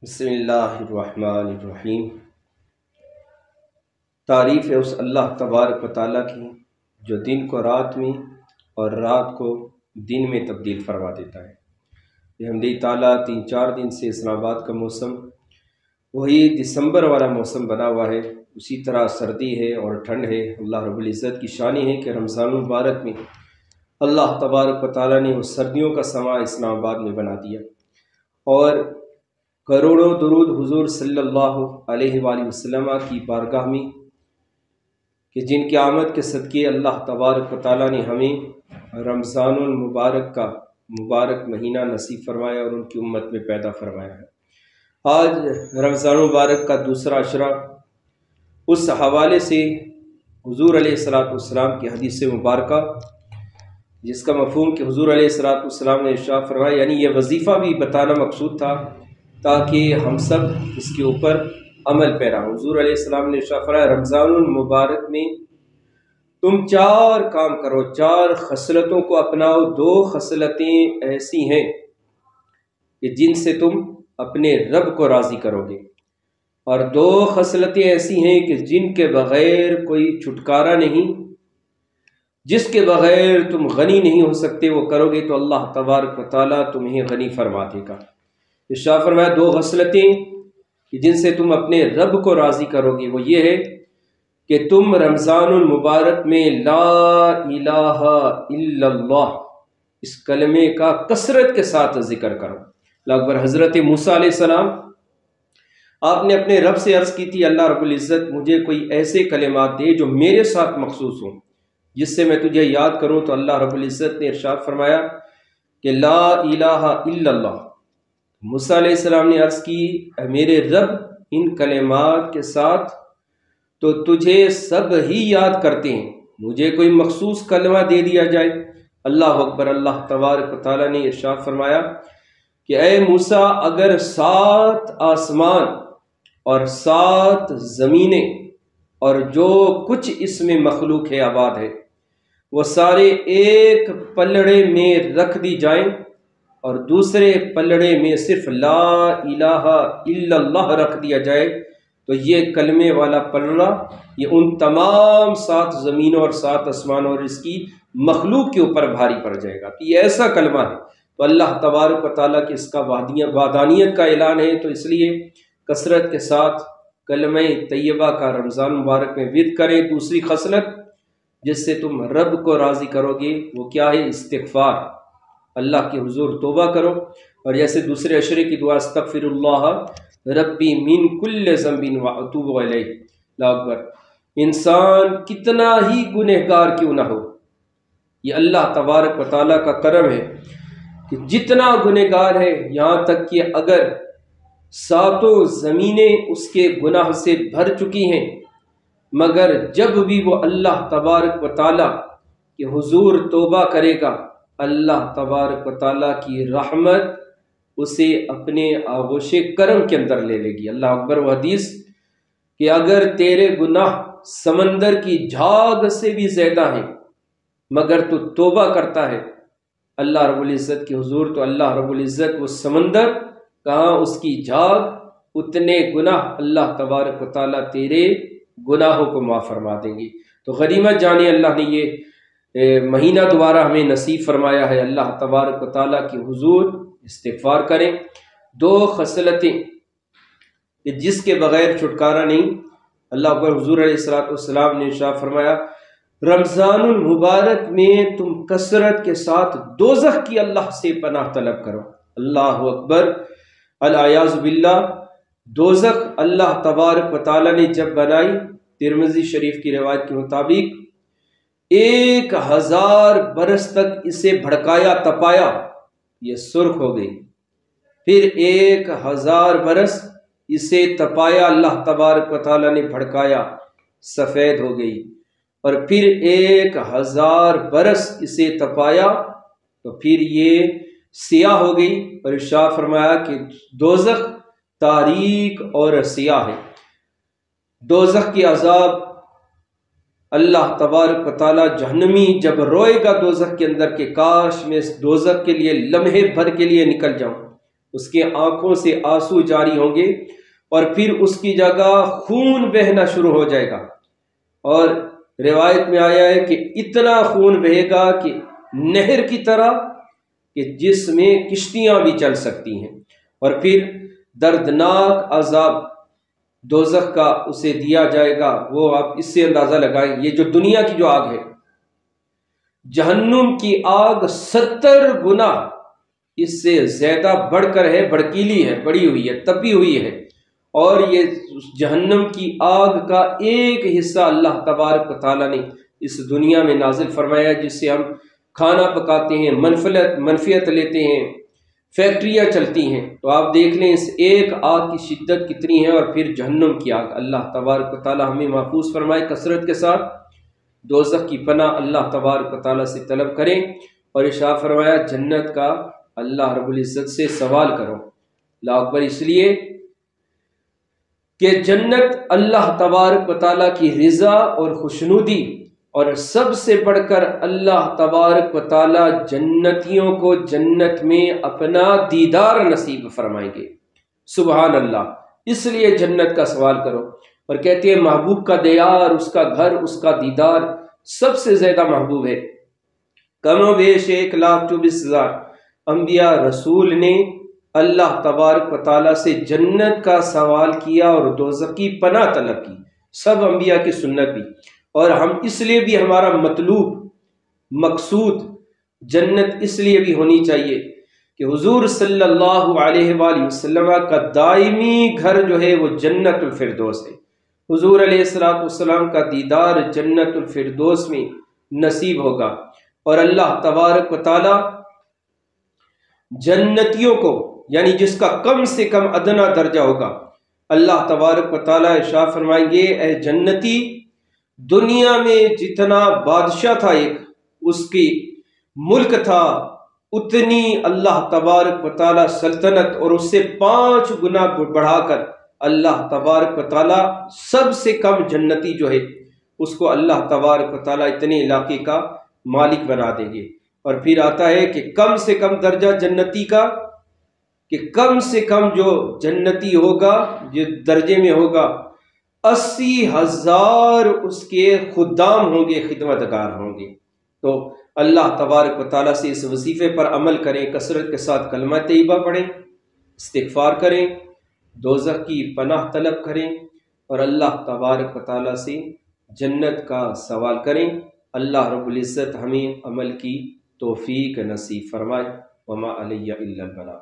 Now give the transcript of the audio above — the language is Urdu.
بسم اللہ الرحمن الرحیم۔ تعریف ہے اس اللہ تبارک و تعالیٰ کی جو دن کو رات میں اور رات کو دن میں تبدیل فرما دیتا ہے۔ الحمد تعالیٰ 3-4 دن سے اسلام آباد کا موسم وہی دسمبر والا موسم بنا ہوا ہے، اسی طرح سردی ہے اور ٹھنڈ ہے۔ اللہ رب العزت کی شانی ہے کہ رمضان المبارک میں اللہ تبارک و تعالیٰ نے اس سردیوں کا سماں اسلام آباد میں بنا دیا، اور کروڑوں درود حضور صلی اللہ علیہ وآلہ وسلم کی بارگاہ میں کہ جن کی آمد کے صدقے اللہ تبارک و تعالیٰ نے ہمیں رمضان المبارک کا مبارک مہینہ نصیب فرمایا اور ان کی امت میں پیدا فرمایا ہے۔ آج رمضان المبارک کا دوسرا عشرہ، اس حوالے سے حضور علیہ السلام کی حدیث مبارکہ جس کا مفہوم کہ حضور علیہ السلام نے ارشاد فرمایا، یعنی یہ وظیفہ بھی بتانا مقصود تھا تاکہ ہم سب اس کے اوپر عمل پیرا ہوں۔ حضور علیہ السلام نے ارشاد فرمایا، رمضان المبارک میں تم 4 کام کرو، 4 خصلتوں کو اپناؤ۔ 2 خصلتیں ایسی ہیں کہ جن سے تم اپنے رب کو راضی کرو گے، اور 2 خصلتیں ایسی ہیں کہ جن کے بغیر کوئی چھٹکارا نہیں، جس کے بغیر تم غنی نہیں ہو سکتے، وہ کرو گے تو اللہ تبارک و تعالیٰ تمہیں غنی فرما دے گا۔ ارشاد فرمایا 2 خصلتیں کہ جن سے تم اپنے رب کو راضی کرو گے، وہ یہ ہے کہ تم رمضان المبارک میں لا الہ الا اللہ اس کلمے کا کثرت کے ساتھ ذکر کرو۔ اللہ اکبر۔ حضرت موسیٰ علیہ السلام آپ نے اپنے رب سے عرض کی تھی، اللہ رب العزت مجھے کوئی ایسے کلمات دے جو میرے ساتھ مخصوص ہوں، جس سے میں تجھے یاد کروں، تو اللہ رب العزت نے ارشاد فرمایا کہ لا الہ الا اللہ۔ موسیٰ علیہ السلام نے عرض کی، اے میرے رب ان کلمات کے ساتھ تو تجھے سب ہی یاد کرتے ہیں، مجھے کوئی مخصوص کلمہ دے دیا جائے۔ اللہ اکبر۔ اللہ تبارک و تعالیٰ نے ارشاد فرمایا کہ اے موسیٰ، اگر 7 آسمان اور 7 زمینیں اور جو کچھ اس میں مخلوق ہے آباد ہے، وہ سارے ایک پلڑے میں رکھ دی جائیں اور دوسرے پلڑے میں صرف لا الہ الا اللہ رکھ دیا جائے، تو یہ کلمے والا پلڑا یہ ان تمام 7 زمینوں اور 7 آسمانوں اور اس کی مخلوق کے اوپر بھاری پڑ جائے گا کہ یہ ایسا کلمہ ہے۔ تو اللہ تبارک و تعالیٰ کی اس کا وحدانیت کا اعلان ہے، تو اس لیے کثرت کے ساتھ کلمہ طیبہ کا رمضان مبارک میں ورد کریں۔ دوسری خصلت جس سے تم رب کو راضی کرو گے وہ کیا ہے؟ استغفار۔ اللہ کے حضور توبہ کرو، اور جیسے دوسرے عشرے کی دعا استغفر اللہ ربی من کل ذنب واتوب الیہ۔ اللہ اکبر۔ انسان کتنا ہی گنہگار کیوں نہ ہو، یہ اللہ تبارک و تعالیٰ کا کرم ہے کہ جتنا گنہگار ہے، یہاں تک کہ اگر 7 زمینیں اس کے گناہ سے بھر چکی ہیں، مگر جب بھی وہ اللہ تبارک و تعالیٰ کے حضور توبہ کرے گا، اللہ تبارک و تعالیٰ کی رحمت اسے اپنے آغوش کرم کے اندر لے لے گی۔ اللہ اکبر۔ وہ حدیث کہ اگر تیرے گناہ سمندر کی جھاگ سے بھی زیادہ ہیں مگر تو توبہ کرتا ہے اللہ رب العزت کے حضور، تو اللہ رب العزت وہ سمندر کہاں اس کی جھاگ، اتنے گناہ اللہ تبارک و تعالیٰ تیرے گناہوں کو معاف فرما دیں گی۔ تو غنیمت جانے اللہ نے یہ مہینہ دوبارہ ہمیں نصیب فرمایا ہے۔ اللہ تبارک و تعالیٰ کی حضور استغفار کریں۔ 2 خصلتیں جس کے بغیر چھٹکارا نہیں۔ اللہ اکبر۔ حضور علیہ السلام نے ارشاد فرمایا، رمضان المبارک میں تم کثرت کے ساتھ دوزخ کی اللہ سے پناہ طلب کرو۔ اللہ اکبر۔ العیاذ باللہ۔ دوزخ اللہ تبارک و تعالیٰ نے جب بنائی، ترمذی شریف کی روایت کے مطابق 1000 برس تک اسے بھڑکایا تپایا، یہ سرخ ہو گئی، پھر 1000 برس اسے تپایا اللہ تبارک و تعالیٰ نے بھڑکایا، سفید ہو گئی، اور پھر 1000 برس اسے تپایا تو پھر یہ سیاہ ہو گئی، اور ارشاد فرمایا کہ دوزخ تاریک اور سیاہ ہے۔ دوزخ کی عذاب اللہ تبارک و تعالیٰ جہنمی جب روئے گا دوزخ کے اندر کہ کاش میں اس دوزخ کے لیے لمحے بھر کے لیے نکل جاؤں، اس کے آنکھوں سے آنسو جاری ہوں گے اور پھر اس کی جگہ خون بہنا شروع ہو جائے گا، اور روایت میں آیا ہے کہ اتنا خون بہے گا کہ نہر کی طرح، کہ جس میں کشتیاں بھی چل سکتی ہیں، اور پھر دردناک عذاب دوزخ کا اسے دیا جائے گا۔ وہ آپ اس سے اندازہ لگائیں، یہ جو دنیا کی جو آگ ہے، جہنم کی آگ 70 گنا اس سے زیادہ بڑھ کر ہے، بھڑکیلی ہے، بڑی ہوئی ہے، تپی ہوئی ہے، اور یہ جہنم کی آگ کا ایک حصہ اللہ تبارک و تعالیٰ نے اس دنیا میں نازل فرمایا، جس سے ہم کھانا پکاتے ہیں، منفیت لیتے ہیں، فیکٹریاں چلتی ہیں۔ تو آپ دیکھ لیں اس ایک آگ کی شدت کتنی ہے، اور پھر جہنم کی آگ۔ اللہ تبارک و تعالیٰ ہمیں محفوظ فرمائے۔ کثرت کے ساتھ دوزخ کی پناہ اللہ تبارک و تعالیٰ سے طلب کریں، اور ارشاد فرمایا جنت کا اللہ رب العزت سے سوال کرو۔ اللہ اکبر، اس لیے کہ جنت اللہ تبارک و تعالیٰ کی رضا اور خوشنودی، اور سب سے بڑھ کر اللہ تبارک و تعالیٰ جنتیوں کو جنت میں اپنا دیدار نصیب فرمائیں گے۔ سبحان اللہ، اس لیے جنت کا سوال کرو۔ اور کہتے ہیں محبوب کا دیار، اس کا گھر، اس کا دیدار سب سے زیادہ محبوب ہے۔ کم و بیش 1,24,000 انبیاء رسول نے اللہ تبارک و تعالیٰ سے جنت کا سوال کیا اور دوزخ کی پناہ طلب کی، سب انبیاء کی سنت بھی۔ اور ہم اس لیے بھی، ہمارا مطلوب مقصود جنت اس لیے بھی ہونی چاہیے کہ حضور صلی اللہ علیہ وآلہ وسلم کا دائمی گھر جو ہے وہ جنت الفردوس ہے۔ حضور علیہ السلام کا دیدار جنت الفردوس میں نصیب ہوگا، اور اللہ تبارک و تعالی جنتیوں کو، یعنی جس کا کم سے کم ادنا درجہ ہوگا، اللہ تبارک و تعالی ارشاد فرمائیں گے اے جنتی، دنیا میں جتنا بادشاہ تھا ایک اس کی ملک تھا، اتنی اللہ تبارک و تعالی سلطنت، اور اس سے 5 گنا بڑھا کر اللہ تبارک و تعالی سب سے کم جنتی جو ہے اس کو اللہ تبارک و تعالی اتنے علاقے کا مالک بنا دیں گے۔ اور پھر آتا ہے کہ کم سے کم درجہ جنتی کا، کہ کم سے کم جو جنتی ہوگا، جو درجے میں ہوگا، 80,000 اس کے خدام ہوں گے، خدمتگار ہوں گے۔ تو اللہ تبارک و تعالیٰ سے اس وظیفے پر عمل کریں، کثرت کے ساتھ کلمہ طیبہ پڑھیں، استغفار کریں، دوزخ کی پناہ طلب کریں، اور اللہ تبارک و تعالیٰ سے جنت کا سوال کریں۔ اللہ رب العزت ہمیں عمل کی توفیق نصیب فرمائے۔ وما علی الا البلاغ۔